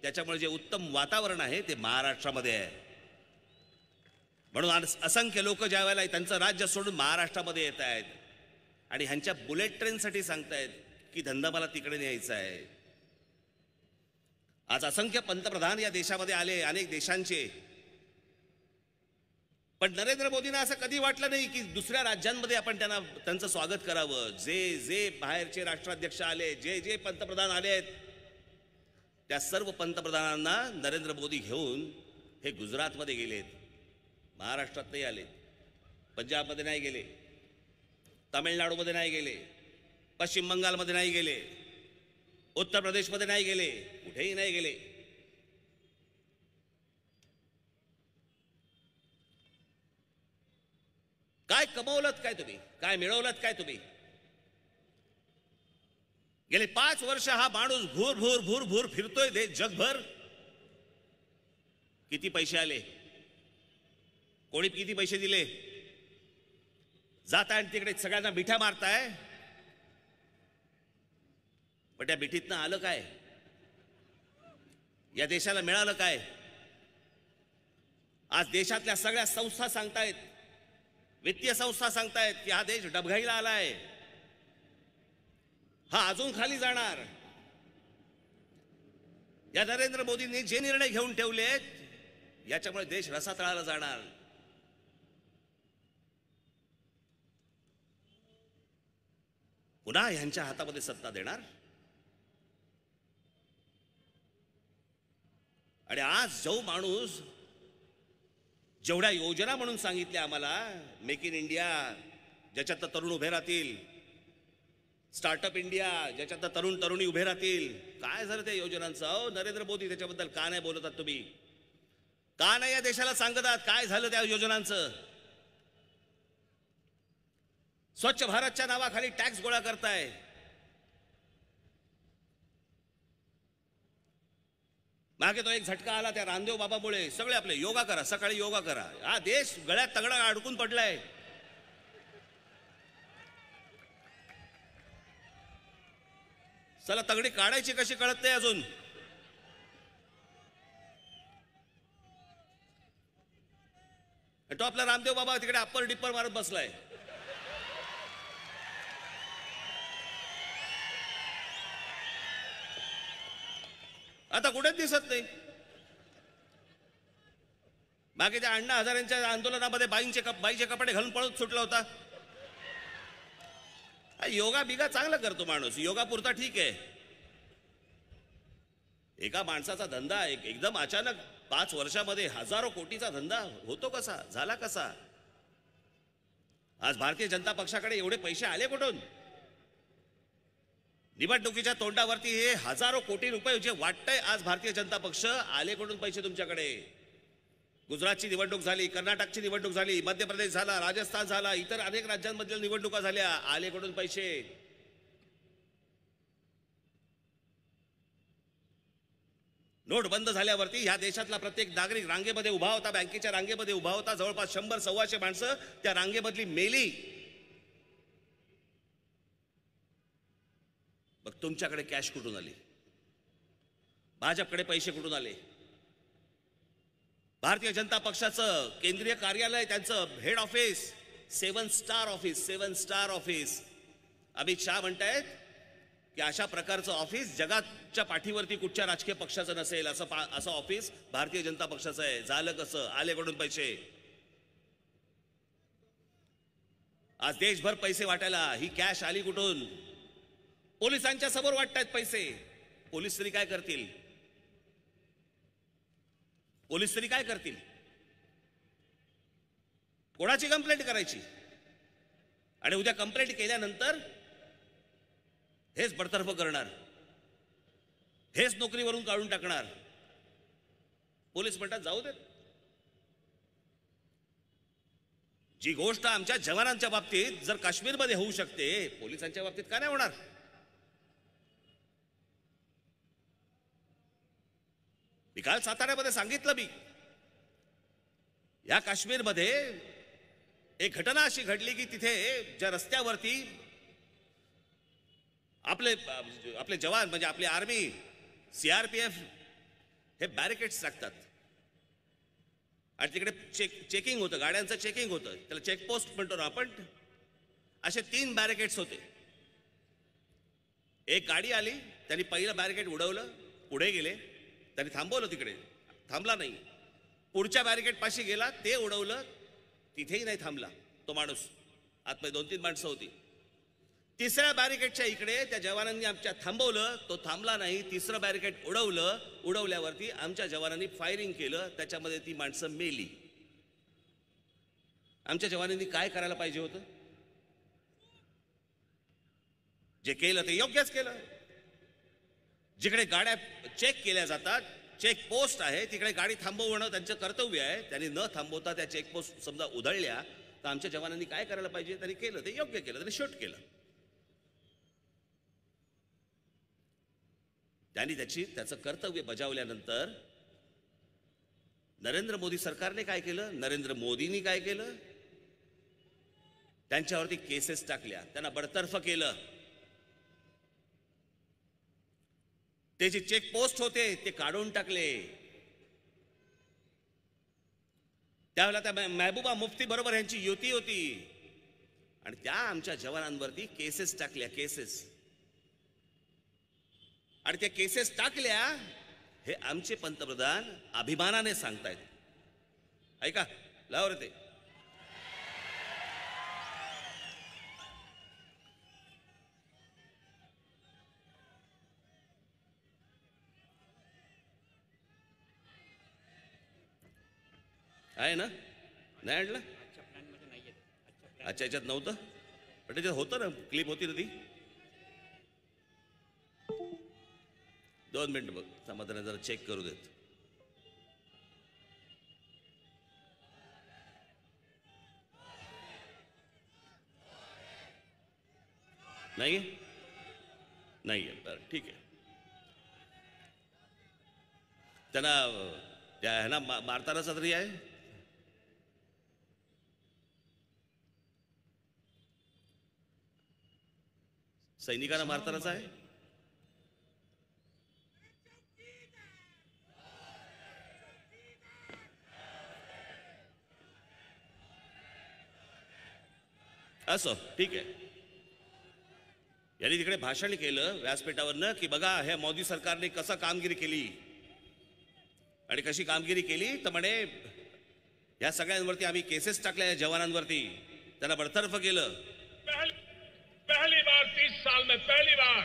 त्याच्यामुळे जे उत्तम वातावरण आहे ते महाराष्ट्रामध्ये आहे. म्हणून असंख्य लोक ज्या वेळेला त्यांचं राज्य सोडून महाराष्ट्रामध्ये येत आहेत आणि ह्यांच्या बुलेट ट्रेनसाठी सांगतायत की धंदा मला तिकडे न्यायचा आहे. आज असंख्य पंतप्रधान या देशामध्ये आले, अनेक देशांचे, पण नरेंद्र मोदींना असं कधी वाटलं नाही की दुसऱ्या राज्यांमध्ये आपण त्यांचं स्वागत करावं. जे जे बाहेरचे राष्ट्राध्यक्ष आले, जे जे पंतप्रधान आले आहेत, त्या सर्व पंतप्रधानांना नरेंद्र मोदी घेऊन हे गुजरातमध्ये गेलेत. महाराष्ट्रात नाही आले, पंजाबमध्ये नाही गेले, तामिळनाडूमध्ये नाही गेले, पश्चिम बंगालमध्ये नाही गेले, उत्तर प्रदेशमध्ये नाही गेले, कुठेही नाही गेले. काय कमवलत काय तुम्ही? काय मिळवलत काय तुम्ही? गेले 5 वर्ष हा माणूस भूर भूर भूर भूर फिरतोय देश जगभर. किती पैसे आले, कोणी किती पैसे दिले, जाताय तिकडे सगळ्यांना मिठ्या मारताय, पण त्या मिठीतनं आलं काय? या देशाला मिळालं काय? आज देशातल्या सगळ्या संस्था सांगतायत, वित्तीय संस्था सांगतायत की हा देश डबघाईला आलाय, हा अजून खाली जाणार. या नरेंद्र मोदींनी जे निर्णय घेऊन ठेवलेत याच्यामुळे देश रसातळाला जाणार. पुन्हा ह्यांच्या हातामध्ये सत्ता देणार. आणि आज जो माणूस जेवढ्या योजना म्हणून सांगितल्या आम्हाला, मेक इन इंडिया ज्याच्यात तरुण उभे राहतील, स्टार्टअप इंडिया ज्याच्यात तरुण तरुणी उभे राहतील, काय झालं त्या योजनांचं? अहो नरेंद्र मोदी त्याच्याबद्दल का नाही बोलतात तुम्ही? का नाही या देशाला सांगतात काय झालं त्या योजनांचं? स्वच्छ भारतच्या नावाखाली टॅक्स गोळा करताय. मागे तो एक झटका आला त्या रामदेव बाबामुळे. सगळे आपले योगा करा, सकाळी योगा करा. हा देश गळ्यात तगडा अडकून पडलाय. चला तगडी काढायची कशी कळत नाही अजून. तो आपला रामदेव बाबा तिकडे अप्पर डिप्पर मारत बसलाय. आता कुठेच दिसत नाही. मागे त्या अण्णा हजारेंच्या आंदोलनामध्ये बाईचे कपडे घालून पळत सुटला होता. योगा बिगा चांगला करतो माणूस, योगा पुरता ठीक आहे. एका माणसाचा धंदा एकदम अचानक 5 वर्षामध्ये हजारो कोटीचा धंदा होतो कसा, झाला कसा? आज भारतीय जनता पक्षाकडे एवढे पैसे आले कुठून? निवडणुकीच्या तोंडावरती हे हजारो कोटी रुपये जे वाटतंय आज भारतीय जनता पक्ष, आले कुठून पैसे तुमच्याकडे? गुजरातची निवडणूक झाली, कर्नाटकची निवडणूक झाली, मध्य प्रदेश झाला, राजस्थान झाला, इतर अनेक राज्यांमधील निवडणुका झाल्या. आले कुठून पैसे? नोट बंद झाल्यावरती ह्या देशातला प्रत्येक नागरिक रांगेमध्ये उभा होता, बँकेच्या रांगेमध्ये उभा होता. जवळपास 100-125 माणसं त्या रांगेमधली मेली. मग तुमच्याकडे कॅश कुठून आली? भाजपकडे पैसे कुठून आले? भारतीय जनता पक्षाचं केंद्रीय कार्यालय, त्यांचं head office 7 star office. Amit Shah म्हणतायत की अशा प्रकारचं ऑफिस जगाच्या पाठीवरती कुठच्या राजकीय पक्षाचं नसेल, असं ऑफिस भारतीय जनता पक्षाचं आहे. झालं कसं? आले कुठून पैसे? आज देशभर पैसे वाटायला ही कॅश आली कुठून? पोलिसांच्या समोर वाटतायत पैसे. पोलीस तरी काय करतील? कोणाची कंप्लेंट करायची? आणि उद्या कंप्लेंट केल्यानंतर हेच बडतर्फ करणार, हेच नोकरीवरून काढून टाकणार. पोलीस म्हणतात जाऊ देत. जी गोष्ट आमच्या जवानांच्या बाबतीत जर काश्मीरमध्ये होऊ शकते, पोलिसांच्या बाबतीत का नाही होणार? मी काल साताऱ्यामध्ये सांगितलं, मी या काश्मीरमध्ये एक घटना अशी घडली की तिथे ज्या रस्त्यावरती आपले जवान म्हणजे आपली आर्मी, CRPF हे बॅरिकेड्स टाकतात आणि तिकडे चेकिंग होतं, गाड्यांचं चेकिंग होतं. त्याला चेकपोस्ट म्हणतो ना आपण. असे 3 बॅरिकेड्स होते. एक गाडी आली, त्यांनी पहिलं बॅरिकेड उडवलं, पुढे गेले, त्यांनी थांबवलं, तिकडे थांबला नाही. पुढच्या बॅरिकेड पाशी गेला, ते उडवलं, तिथेही नाही थांबला तो माणूस. आतमध्ये 2-3 माणसं होती. तिसऱ्या बॅरिकेडच्या इकडे त्या जवानांनी आमच्या थांबवलं, तो थांबला नाही. तिसरं बॅरिकेड उडवलं, उडवल्यावरती आमच्या जवानांनी फायरिंग केलं, त्याच्यामध्ये ती माणसं मेली. आमच्या जवानांनी काय करायला पाहिजे होतं? जे केलं ते योग्यच केलं. जिकडे गाड्या चेक केल्या जातात, चेक पोस्ट आहे, तिकडे गाडी थांबवणं त्यांचं कर्तव्य आहे. त्यांनी न थांबवता त्या चेकपोस्ट समजा उधळल्या, तर आमच्या जवानांनी काय करायला पाहिजे? त्यांनी केलं ते योग्य केलं, त्यांनी शूट केलं. त्यांनी त्याचं कर्तव्य बजावल्यानंतर नरेंद्र मोदी सरकारने काय केलं? नरेंद्र मोदींनी काय केलं? त्यांच्यावरती केसेस टाकल्या, त्यांना बडतर्फ केलं. ते जे चेक पोस्ट होते ते काढून टाकले. त्यावेळेला त्या महबूबा मुफ्ती बरोबर यांची युती होती आणि त्या आमच्या जवानांवरती केसेस टाकल्या, केसेस. आणि त्या केसेस टाकल्या हे आमचे पंतप्रधान अभिमानाने सांगतायत. ऐका, लाव रे ते. आहे ना? नाही आणलं? अच्छा, याच्यात नव्हतं, पण त्याच्यात होतं ना, क्लिप होती ना ती. 2 मिनिट बघ, समाधान जरा चेक करू देत. नाही आहे? बरं, ठीक आहे. त्यांना त्या ह्याला मारतानाचा तरी आहे. सैनिकांना मारतानाचा आहे. असं ठीक आहे. यांनी तिकडे भाषण केलं व्यासपीठावरनं की बघा ह्या मोदी सरकारने कसं कामगिरी केली आणि कशी कामगिरी केली. तर म्हणे या सगळ्यांवरती आम्ही केसेस टाकल्या, या जवानांवरती त्यांना बडतर्फ केलं. पहली बार 30 साल में पहली बार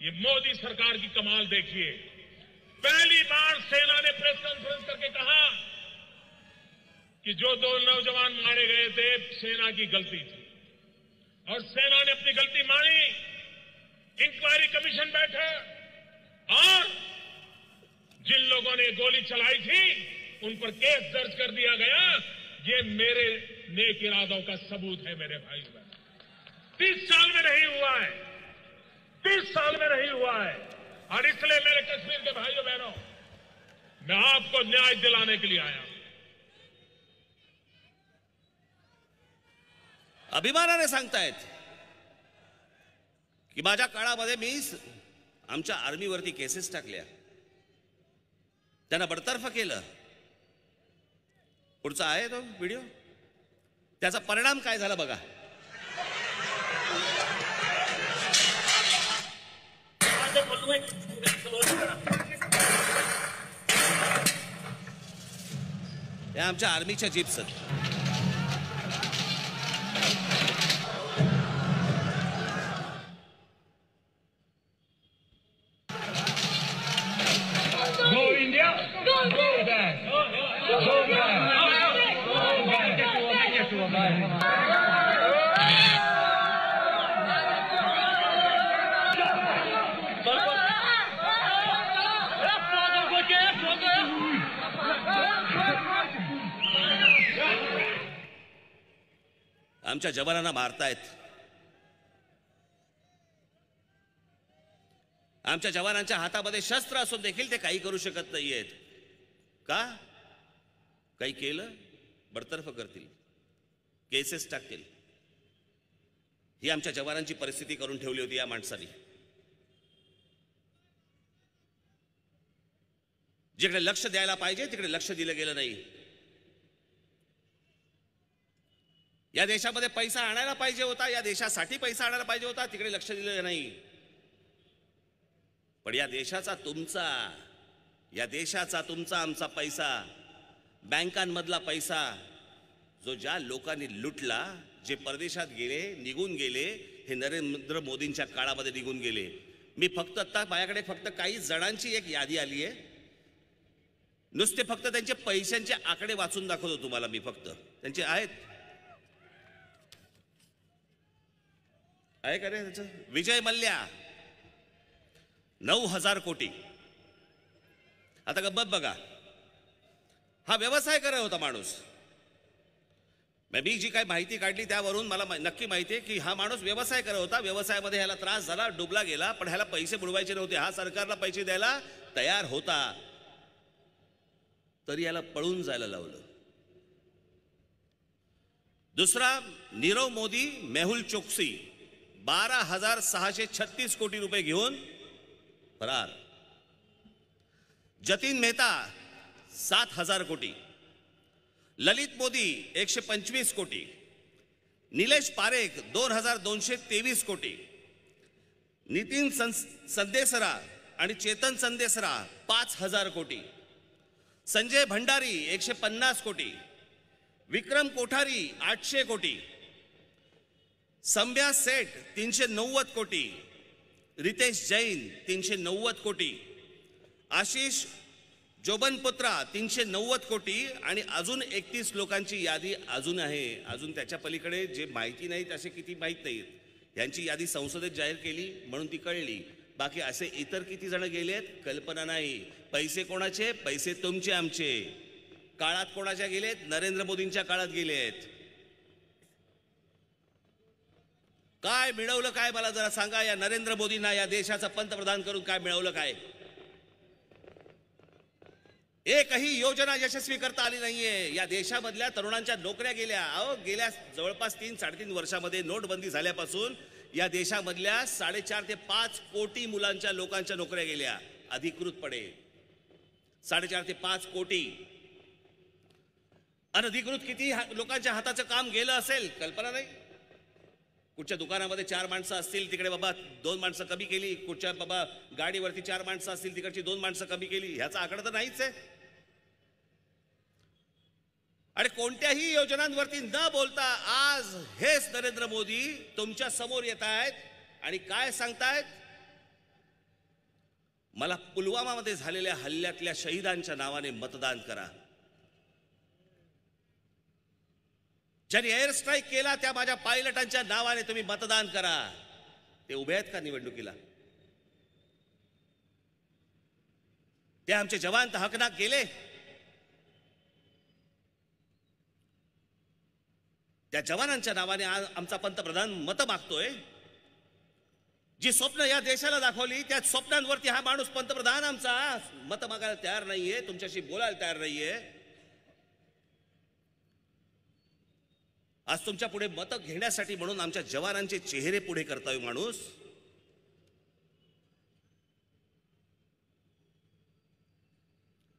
ये मोदी सरकार की कमाल देखिए. पहली बार सेना ने प्रेस कॉन्फ्रेंस करके कहा कि जो 2 नौजवान मारे गए थे सेना की गलती थी और सेना ने अपनी गलती मानी. इंक्वायरी कमीशन बैठा और जिन लोगों ने गोली चलाई थी उन पर केस दर्ज कर दिया गया, ये मेरे नेक इरादों का सबूत है मेरे भाई बहन। 30 साल में नहीं हुआ है, 30 साल में नहीं हुआ है। और इसलिए मेरे कश्मीर के भाइयों बहनों, मैं आपको न्याय दिलाने के लिए आया हूं। अभिमानाने सांगतायत की माझ्या काळामध्ये मी आमच्या आर्मीवरती केसेस टाकल्या, त्यांना बडतर्फ केलं. पुढचा आहे तो व्हिडिओ, त्याचा परिणाम काय झाला बघा. या आमच्या आर्मीच्या jeeps Go India! Go back! Go आमच्या जवानांना मारतायत. आमच्या जवानांच्या हातामध्ये शस्त्र असून देखील ते काही करू शकत नाहीयेत. का? काही केलं बडतर्फ करतील, केसेस टाकतील. ही आमच्या जवानांची परिस्थिती करून ठेवली होती या माणसांनी. जिकडे लक्ष द्यायला पाहिजे तिकडे लक्ष दिलं गेलं नाही. या देशामध्ये पैसा आणायला पाहिजे होता, या देशासाठी पैसा आणायला पाहिजे होता, तिकडे लक्ष दिलं नाही. पण या देशाचा तुमचा आमचा पैसा, बँकांमधला पैसा जो ज्या लोकांनी लुटला, जे परदेशात गेले, निघून गेले, हे नरेंद्र मोदींच्या काळामध्ये निघून गेले. मी फक्त आता माझ्याकडे फक्त काही जणांची एक यादी आली आहे. नुसते फक्त त्यांचे पैशांचे आकडे वाचून दाखवतो तुम्हाला मी. फक्त त्यांचे आहेत, आहे का रे त्याचं. विजय मल्ल्या 9,000 कोटी. आता गब्बत बघा, हा व्यवसाय करत होता माणूस. मी जी काही माहिती काढली त्यावरून मला नक्की माहिती आहे की हा माणूस व्यवसाय करत होता. व्यवसायामध्ये ह्याला त्रास झाला, डुबला गेला, पण ह्याला पैसे बुडवायचे नव्हते. हा सरकारला पैसे द्यायला तयार होता, तरी याला पळून जायला लावलं. दुसरा नीरव मोदी, मेहुल चोक्सी 12,636 कोटी रुपये घेऊन फरार. जतीन मेहता 7,000 कोटी. ललित मोदी 125 कोटी. निलेश पारेख 2,223 कोटी. नितीन संदेसरा आणि चेतन संदेसरा 5,000 कोटी. संजय भंडारी 150 कोटी. विक्रम कोठारी 800 कोटी. संभ्या सेठ 390 कोटी. रितेश जैन 390 कोटी. आशिष जोबनपुत्रा 390 कोटी. आणि अजून 31 लोकांची यादी अजून आहे. अजून त्याच्या पलीकडे जे माहिती नाहीत असे किती माहीत नाहीत. यांची यादी संसदेत जाहीर केली म्हणून ती कळली. बाकी असे इतर किती जण गेलेत कल्पना नाही. पैसे कोणाचे? पैसे तुमचे आमचे. काळात कोणाच्या गेलेत? नरेंद्र मोदींच्या काळात गेलेत. काय मिळवलं काय मला जरा सांगा. या नरेंद्र मोदींना या देशाचा पंतप्रधान करून काय मिळवलं काय? एकही योजना यशस्वी करता आली नाहीये. या देशामधल्या तरुणांच्या नोकऱ्या गेल्या. अहो, गेल्या जवळपास 3-3.5 वर्षामध्ये नोटबंदी झाल्यापासून या देशामधल्या 4.5 ते 5 कोटी मुलांच्या लोकांच्या नोकऱ्या गेल्या अधिकृतपणे. 4.5 ते 5 कोटी. अनधिकृत किती लोकांच्या हाताचं काम गेलं असेल कल्पना नाही. कुठच्या दुकानामध्ये 4 माणसं असतील, तिकडे बाबा 2 माणसं कमी केली. कुठच्या बाबा गाडीवरती 4 माणसं असतील, तिकडची 2 माणसं कमी केली. ह्याचा आकडा तर नाहीच आहे. आणि कोणत्याही योजनांवरती न बोलता आज हेच नरेंद्र मोदी तुमच्या समोर येत आहेत आणि काय सांगतायत? मला पुलवामामध्ये झालेल्या हल्ल्यातल्या शहीदांच्या नावाने मतदान करा. ज्यांनी एअर स्ट्राईक केला त्या माझ्या पायलटांच्या नावाने तुम्ही मतदान करा. ते उभे आहेत का निवडणुकीला? ते आमचे जवान तर हकनाक गेले. त्या जवानांच्या नावाने आज आमचा पंतप्रधान मतं मागतोय. जी स्वप्न या देशाला दाखवली त्या स्वप्नांवरती हा माणूस पंतप्रधान आमचा मतं मागायला तयार नाहीये, तुमच्याशी बोलायला तयार नाहीये. आज तुमच्या पुढे मतं घेण्यासाठी म्हणून आमच्या जवानांचे चेहरे पुढे करतोय माणूस.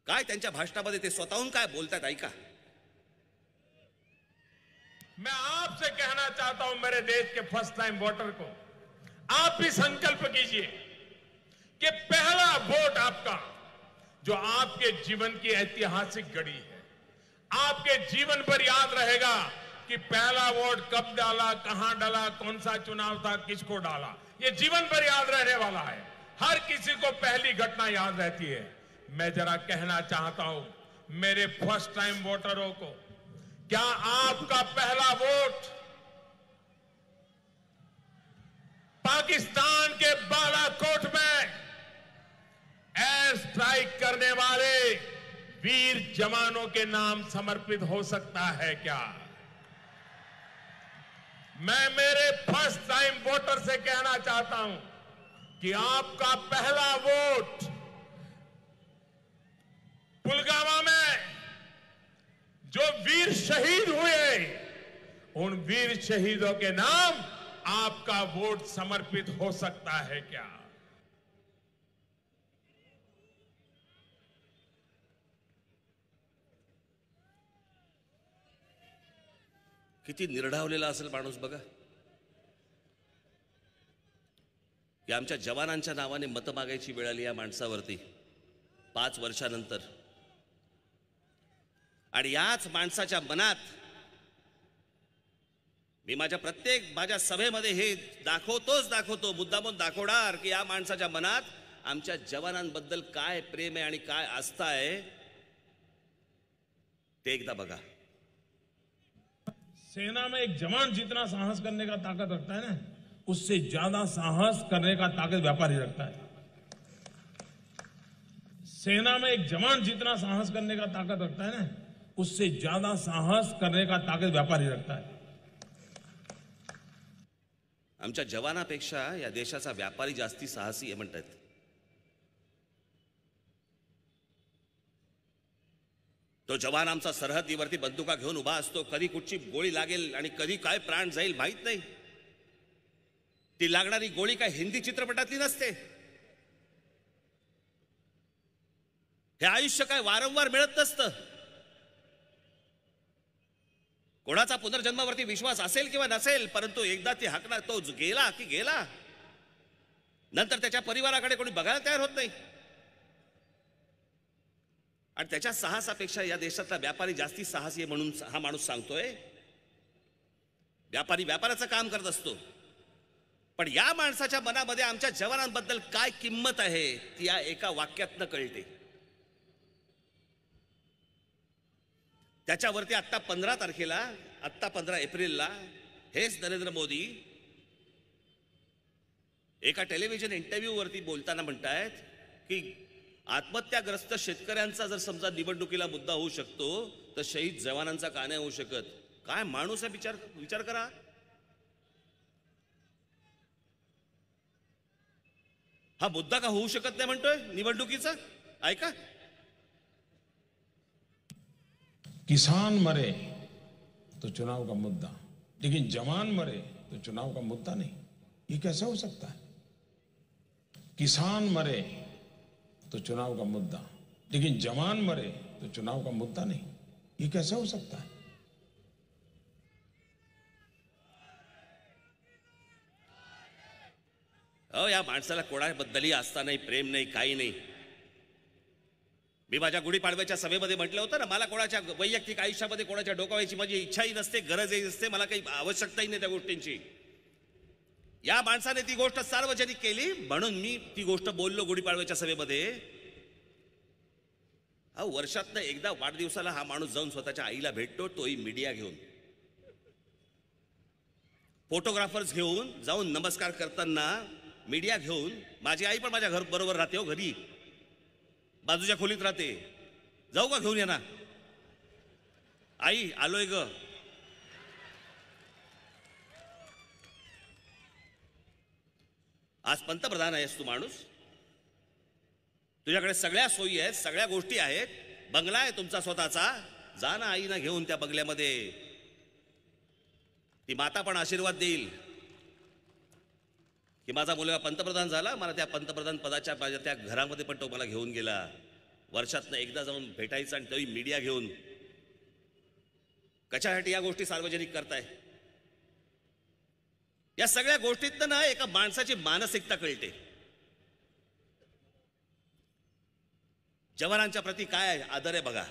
काय त्यांच्या भाषणामध्ये ते स्वतःहून काय बोलतात ऐका. मैं आपसे कहना चाहता हूं मेरे देश के फर्स्ट टाइम वोटर को, आप भी संकल्प कीजिए कि पहला वोट आपका जो आपके जीवन की ऐतिहासिक घड़ी है, आपके जीवन पर याद रहेगा कि पहला वोट कब डाला, कहां डाला, कौन सा चुनाव था, किसको डाला, ये जीवन भर याद रहने वाला है. हर किसी को पहली घटना याद रहती है. मैं जरा कहना चाहता हूं मेरे फर्स्ट टाइम वोटरों को, क्या आपका पहला वोट पाकिस्तान के बालाकोट में एयर स्ट्राइक करने वाले वीर जवानों के नाम समर्पित हो सकता है क्या? मैं मेरे फर्स्ट टाइम वोटर से कहना चाहता हूं कि आपका पहला वोट पुलवामा में जो वीर शहीद हुए उन वीर शहीदों के नाम आपका वोट समर्पित हो सकता है क्या? किती निर्ढावलेला असेल माणूस बघा की आमच्या जवानांच्या नावाने मतं मागायची वेळ आली या माणसावरती 5 वर्षानंतर. आणि याच माणसाच्या मनात मी माझ्या सभेमध्ये हे दाखवतो मुद्दामून दाखवणार की या माणसाच्या मनात आमच्या जवानांबद्दल काय प्रेम आहे आणि काय आस्था आहे ते एकदा बघा. सेना में एक जवान जितना साहस करने का ताकत रखता है ना, उससे ज्यादा साहस करने का ताकत व्यापारी रखता है. सेना में एक जवान जितना साहस करने का ताकत रखता है ना, उससे ज्यादा साहस करने का ताकत व्यापारी रखता है. आमच्या जवानापेक्षा या देशाचा व्यापारी जास्ती साहसी आहे म्हणतात. तो जवान आमचा सरहद्दीवरती बंदुका घेऊन उभा असतो. कधी कुठची गोळी लागेल आणि कधी काय प्राण जाईल माहित नाही. ती लागणारी गोळी काय हिंदी चित्रपटातली नसते. हे आयुष्य काय वारंवार मिळत नसतं. कोणाचा पुनर्जन्मावरती विश्वास असेल किंवा नसेल, परंतु एकदा ती हाकणार तो गेला की गेला, नंतर त्याच्या परिवाराकडे कोणी बघायला तयार होत नाही. आणि त्याच्या साहसापेक्षा या देशातला व्यापारी जास्ती साहसी आहे म्हणून हा माणूस सांगतोय. व्यापारी व्यापाराचं काम करत असतो, पण या माणसाच्या मनामध्ये आमच्या जवानांबद्दल काय किंमत आहे ती या एका वाक्यातनं कळते. त्याच्यावरती आत्ता 15 एप्रिलला हेच नरेंद्र मोदी एका टेलिव्हिजन इंटरव्ह्यू वरती बोलताना म्हणतायत की आत्महत्याग्रस्त शेतकऱ्यांचा जर समजा निवडणुकीला मुद्दा होऊ शकतो तर शहीद जवानांचा का नाही होऊ शकत. काय माणूस आहे, विचार करा. हा मुद्दा का होऊ शकत नाही म्हणतोय निवडणुकीचा. ऐका, किसान मरे तो चुनाव का मुद्दा, लेकिन जवान मरे तो चुनाव का मुद्दा नहीं. ये कैसे हो सकता है? किसान मरे तो चुनाव का मुद्दा, लेकिन जवान मरे तो चुनाव का मुद्दा नहीं. ये कैसे हो सकता है? या माणसाला कोणाबद्दलही आस्था नाही, प्रेम नाही, काही नाही. मी माझ्या गुढीपाडव्याच्या सभेमध्ये म्हटलं होतं ना, मला कोणाच्या वैयक्तिक आयुष्यामध्ये कोणाच्या डोकावायची माझी इच्छाही नसते, गरजही नसते, मला काही आवश्यकताही नाही त्या गोष्टींची. या माणसाने ती गोष्ट सार्वजनिक केली म्हणून मी ती गोष्ट बोललो गुढीपाडव्याच्या सभेमध्ये. वर्षातनं एकदा वाढदिवसाला हा माणूस जाऊन स्वतःच्या आईला भेटतो, तोही मीडिया घेऊन, फोटोग्राफर्स घेऊन जाऊन नमस्कार करताना मीडिया घेऊन. माझी आई पण माझ्या घर बरोबर राहते हो, घरी बाजूच्या खोलीत राहते. जाऊ का घेऊन? या ना आई, आलोय ग. आज पंतप्रधान आहेस तू माणूस, तुझ्याकडे सगळ्या सोयी आहेत, सगळ्या गोष्टी आहेत, बंगला आहे तुमचा स्वतःचा, जा ना आईना घेऊन त्या बंगल्यामध्ये, ती माता पण आशीर्वाद देईल की माझा मुलगा पंतप्रधान झाला, मला त्या पंतप्रधान पदाच्या माझ्या त्या घरामध्ये पण तो मला घेऊन गेला, वर्षातनं एकदा जाऊन भेटायचं आणि तरी मीडिया घेऊन. कशासाठी या गोष्टी सार्वजनिक करताय? या सगळ्या गोष्टीतनं ना एका माणसाची मानसिकता कळते. जवानांच्या प्रती काय आदर आहे बघा,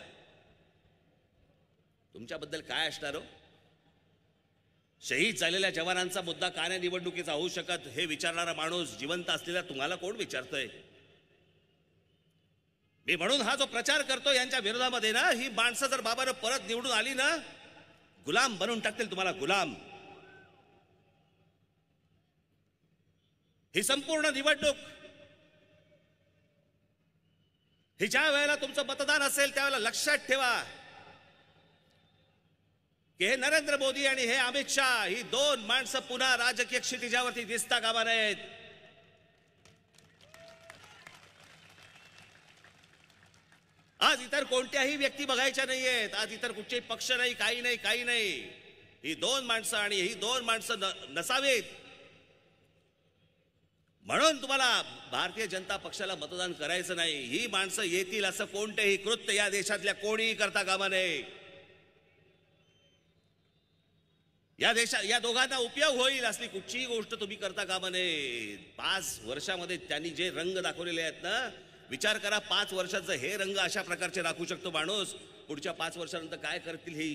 तुमच्याबद्दल काय असणार हो? शहीद झालेल्या जवानांचा मुद्दा का नाही निवडणुकीचा होऊ शकत हे विचारणारा माणूस जिवंत असलेला तुम्हाला कोण विचारतोय? मी म्हणून हा जो प्रचार करतो यांच्या विरोधामध्ये ना, ही माणसं जर बाबानं परत निवडून आली ना, गुलाम बनवून टाकतील तुम्हाला, गुलाम. ही संपूर्ण निवडणूक ही ज्या वेळेला तुमचं मतदान असेल त्यावेळेला लक्षात ठेवा की हे नरेंद्र मोदी आणि हे अमित शाह ही दोन माणसं पुन्हा राजकीय क्षितिजावरती दिसता कामा नयेत. आज इतर कोणत्याही व्यक्ती बघायच्या नाहीयेत, आज इतर कुठचेही पक्ष नाही, काही नाही, काही नाही. ही दोन माणसं आणि ही दोन माणसं नसावीत. म्हणून तुम्हाला भारतीय जनता पक्षाला मतदान करायचं नाही. ही माणसं येतील असं कोणतेही कृत्य या देशातल्या कोणीही करता कामा नये. या देशात या दोघांना उपयोग होईल असली कुठचीही गोष्ट तुम्ही करता कामा नये. 5 वर्षामध्ये त्यांनी जे रंग दाखवलेले आहेत ना, विचार करा 5 वर्षाचं हे रंग अशा प्रकारचे राखू शकतो माणूस, पुढच्या 5 वर्षानंतर काय करतील हे.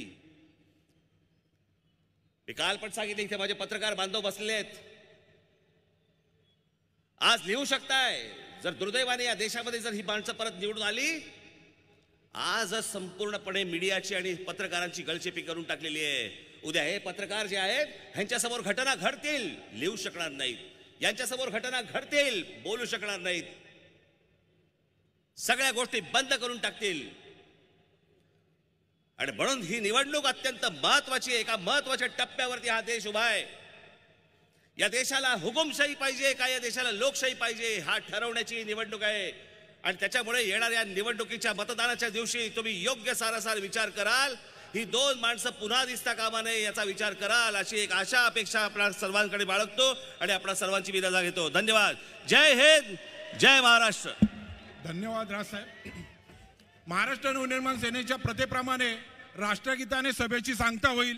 मी काल पण सांगितले, इथे माझे पत्रकार बांधव बसलेले आहेत. आज लिहू शकताय, जर दुर्दैवाने या देशामध्ये जर ही माणसं परत निवडून आली, आजच संपूर्णपणे मीडियाची आणि पत्रकारांची गळचेपी करून टाकलेली आहे. उद्या हे पत्रकार जे आहेत ह्यांच्यासमोर घटना घडतील, लिहू शकणार नाहीत. यांच्यासमोर घटना घडतील, बोलू शकणार नाहीत. सगळ्या गोष्टी बंद करून टाकतील. आणि म्हणून ही निवडणूक अत्यंत महत्वाची आहे. एका महत्वाच्या टप्प्यावरती हा देश उभा आहे. या देशाला हुकुमशाही पाहिजे का या देशाला लोकशाही पाहिजे हा ठरवण्याची निवडणूक आहे. आणि त्याच्यामुळे येणाऱ्या निवडणुकीच्या मतदानाच्या दिवशी तुम्ही योग्य सारासार विचार कराल. ही दोन माणसं पुन्हा दिसता कामा नये याचा विचार कराल, अशी एक आशा अपेक्षा आपल्या सर्वांकडे बाळगतो आणि आपल्या सर्वांची मी रजा घेतो. धन्यवाद. जय हिंद, जय महाराष्ट्र. धन्यवाद राजसाहेब. महाराष्ट्र नवनिर्माण सेनेच्या प्रथेप्रमाणे राष्ट्रगीताने सभेची सांगता होईल.